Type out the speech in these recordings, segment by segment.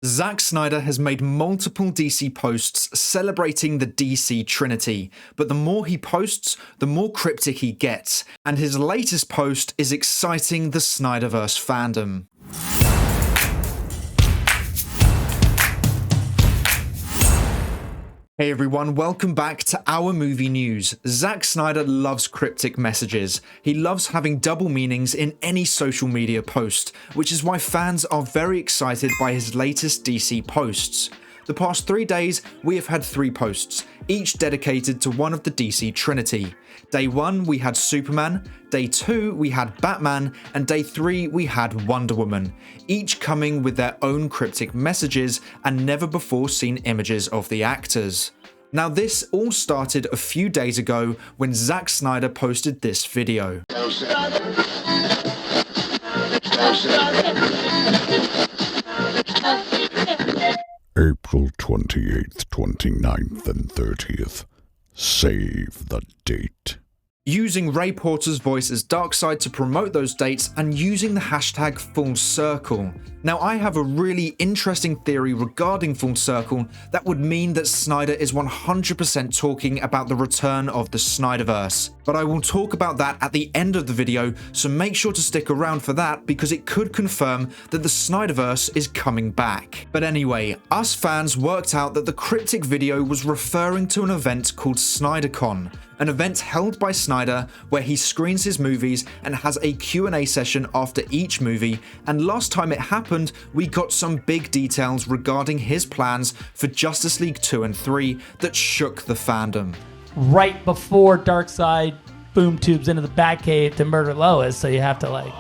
Zack Snyder has made multiple DC posts celebrating the DC Trinity, but the more he posts, the more cryptic he gets, and his latest post is exciting the Snyderverse fandom. Hey everyone, welcome back to our movie news. Zack Snyder loves cryptic messages. He loves having double meanings in any social media post, which is why fans are very excited by his latest DC posts. The past 3 days, we have had 3 posts, each dedicated to one of the DC Trinity. Day 1, we had Superman, Day 2, we had Batman, and Day 3, we had Wonder Woman, each coming with their own cryptic messages and never before seen images of the actors. Now this all started a few days ago when Zack Snyder posted this video. April 28th, 29th, and 30th. Save the date. Using Ray Porter's voice as Darkseid to promote those dates and using the hashtag Full Circle. Now I have a really interesting theory regarding Full Circle that would mean that Snyder is 100% talking about the return of the Snyderverse. But I will talk about that at the end of the video, so make sure to stick around for that because it could confirm that the Snyderverse is coming back. But anyway, us fans worked out that the cryptic video was referring to an event called SnyderCon, an event held by Snyder where he screens his movies and has a Q&A session after each movie, and last time it happened we got some big details regarding his plans for Justice League 2 and 3 that shook the fandom. Right before Darkseid boom tubes into the Batcave to murder Lois, so you have to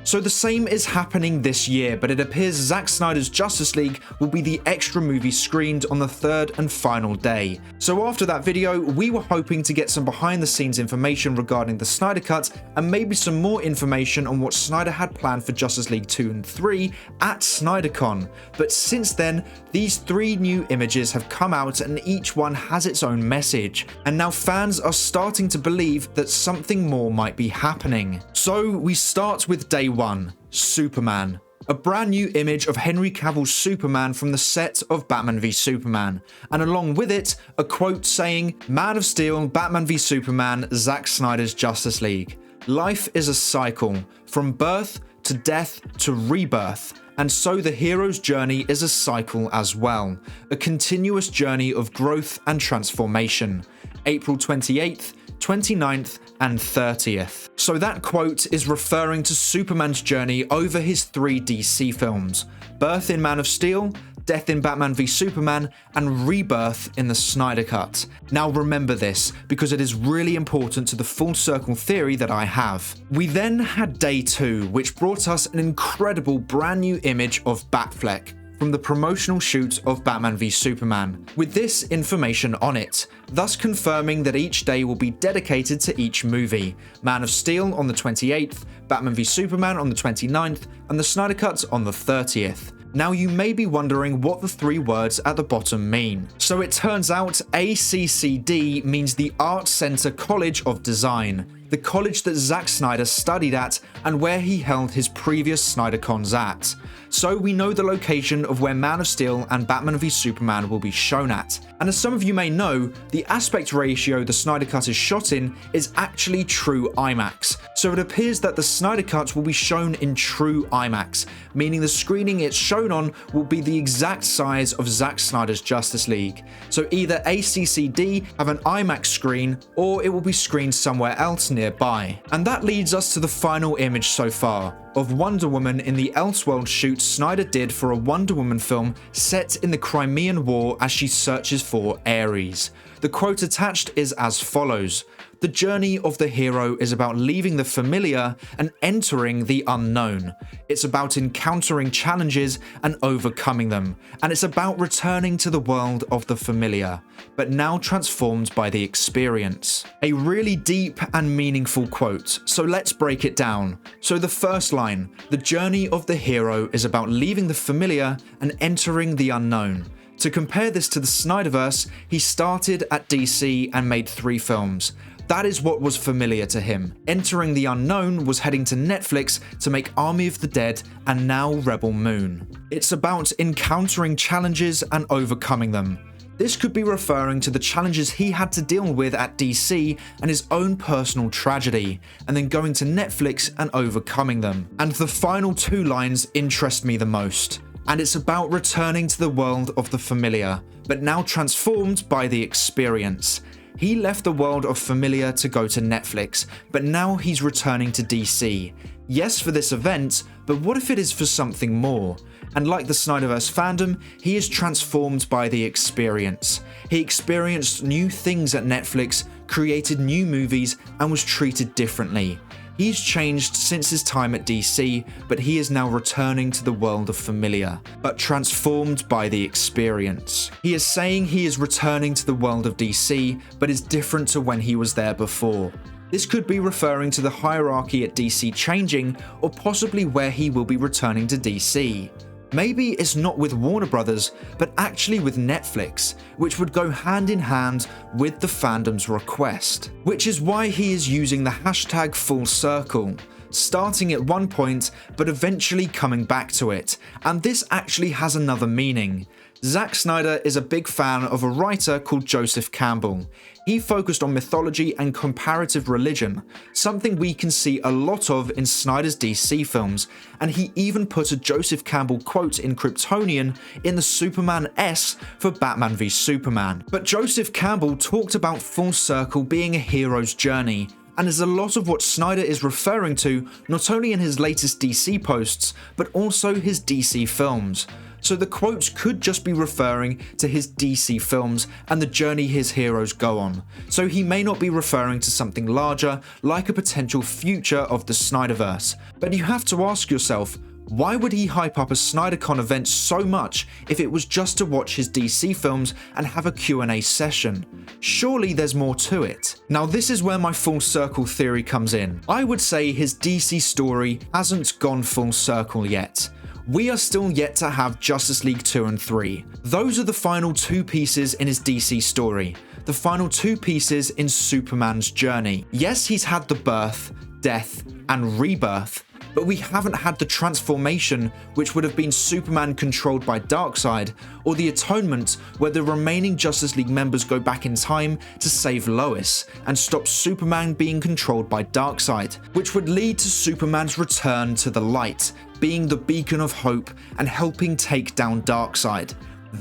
So the same is happening this year, but it appears Zack Snyder's Justice League will be the extra movie screened on the 3rd and final day. So after that video, we were hoping to get some behind the scenes information regarding the Snyder Cut and maybe some more information on what Snyder had planned for Justice League 2 and 3 at SnyderCon. But since then, these 3 new images have come out and each one has its own message. And now fans are starting to believe that something more might be happening. So we start with Day 1, Superman. A brand new image of Henry Cavill's Superman from the set of Batman v Superman, and along with it, a quote saying, "Man of Steel, Batman v Superman, Zack Snyder's Justice League. Life is a cycle, from birth to death to rebirth, and so the hero's journey is a cycle as well, a continuous journey of growth and transformation. April 28th, 29th, and 30th. So that quote is referring to Superman's journey over his 3 DC films, birth in Man of Steel, death in Batman v Superman, and rebirth in the Snyder Cut. Now remember this, because it is really important to the full circle theory that I have. We then had Day 2, which brought us an incredible brand new image of Batfleck from the promotional shoot of Batman v Superman, with this information on it, thus confirming that each day will be dedicated to each movie. Man of Steel on the 28th, Batman v Superman on the 29th, and the Snyder Cut on the 30th. Now you may be wondering what the 3 words at the bottom mean. So it turns out ACCD means the Art Center College of Design, the college that Zack Snyder studied at and where he held his previous SnyderCons at. So we know the location of where Man of Steel and Batman v Superman will be shown at. And as some of you may know, the aspect ratio the Snyder Cut is shot in is actually true IMAX. So it appears that the Snyder Cut will be shown in true IMAX, meaning the screening it's shown on will be the exact size of Zack Snyder's Justice League. So either ACCD have an IMAX screen or it will be screened somewhere else nearby. And that leads us to the final image so far, of Wonder Woman in the Elseworld shoot Snyder did for a Wonder Woman film set in the Crimean War as she searches for Ares. The quote attached is as follows: "The journey of the hero is about leaving the familiar and entering the unknown. It's about encountering challenges and overcoming them, and it's about returning to the world of the familiar, but now transformed by the experience." A really deep and meaningful quote, so let's break it down. So the first line, "The journey of the hero is about leaving the familiar and entering the unknown." To compare this to the Snyderverse, he started at DC and made 3 films. That is what was familiar to him. Entering the Unknown was heading to Netflix to make Army of the Dead and now Rebel Moon. It's about encountering challenges and overcoming them. This could be referring to the challenges he had to deal with at DC and his own personal tragedy, and then going to Netflix and overcoming them. And the final two lines interest me the most. And it's about returning to the world of the familiar, but now transformed by the experience. He left the world of familiar to go to Netflix, but now he's returning to DC. Yes, for this event, but what if it is for something more? And like the Snyderverse fandom, he is transformed by the experience. He experienced new things at Netflix, created new movies, and was treated differently. He's changed since his time at DC, but he is now returning to the world of familiar, but transformed by the experience. He is saying he is returning to the world of DC, but is different to when he was there before. This could be referring to the hierarchy at DC changing, or possibly where he will be returning to DC. Maybe it's not with Warner Brothers, but actually with Netflix, which would go hand in hand with the fandom's request. Which is why he is using the hashtag full circle, starting at one point, but eventually coming back to it. And this actually has another meaning. Zack Snyder is a big fan of a writer called Joseph Campbell. He focused on mythology and comparative religion, something we can see a lot of in Snyder's DC films, and he even put a Joseph Campbell quote in Kryptonian in the Superman S for Batman v Superman. But Joseph Campbell talked about full circle being a hero's journey, and is a lot of what Snyder is referring to not only in his latest DC posts, but also his DC films. So the quotes could just be referring to his DC films and the journey his heroes go on. So he may not be referring to something larger, like a potential future of the Snyderverse. But you have to ask yourself, why would he hype up a SnyderCon event so much if it was just to watch his DC films and have a Q&A session? Surely there's more to it. Now this is where my full circle theory comes in. I would say his DC story hasn't gone full circle yet. We are still yet to have Justice League 2 and 3. Those are the final two pieces in his DC story. The final two pieces in Superman's journey. Yes, he's had the birth, death, and rebirth, but we haven't had the transformation, which would have been Superman controlled by Darkseid, or the atonement where the remaining Justice League members go back in time to save Lois and stop Superman being controlled by Darkseid, which would lead to Superman's return to the light, being the beacon of hope and helping take down Darkseid.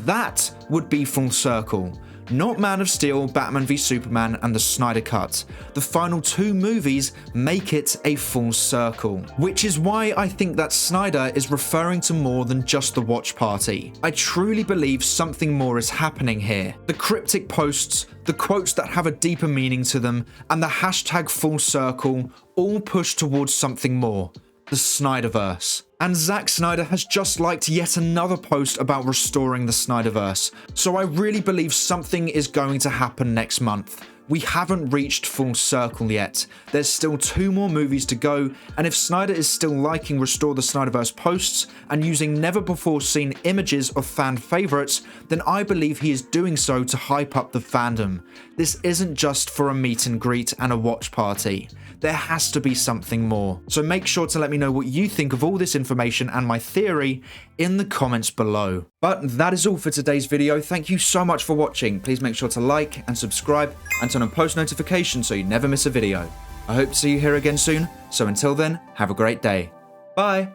That would be full circle. Not Man of Steel, Batman v Superman, and the Snyder Cut. The final two movies make it a full circle. Which is why I think that Snyder is referring to more than just the watch party. I truly believe something more is happening here. The cryptic posts, the quotes that have a deeper meaning to them, and the hashtag full circle all push towards something more. The Snyderverse. And Zack Snyder has just liked yet another post about restoring the Snyderverse, so I really believe something is going to happen next month. We haven't reached full circle yet. There's still 2 more movies to go, and if Snyder is still liking Restore the Snyderverse posts and using never before seen images of fan favourites, then I believe he is doing so to hype up the fandom. This isn't just for a meet and greet and a watch party. There has to be something more. So make sure to let me know what you think of all this information and my theory in the comments below. But that is all for today's video. Thank you so much for watching. Please make sure to like and subscribe and turn on post notifications so you never miss a video. I hope to see you here again soon. So until then, have a great day. Bye.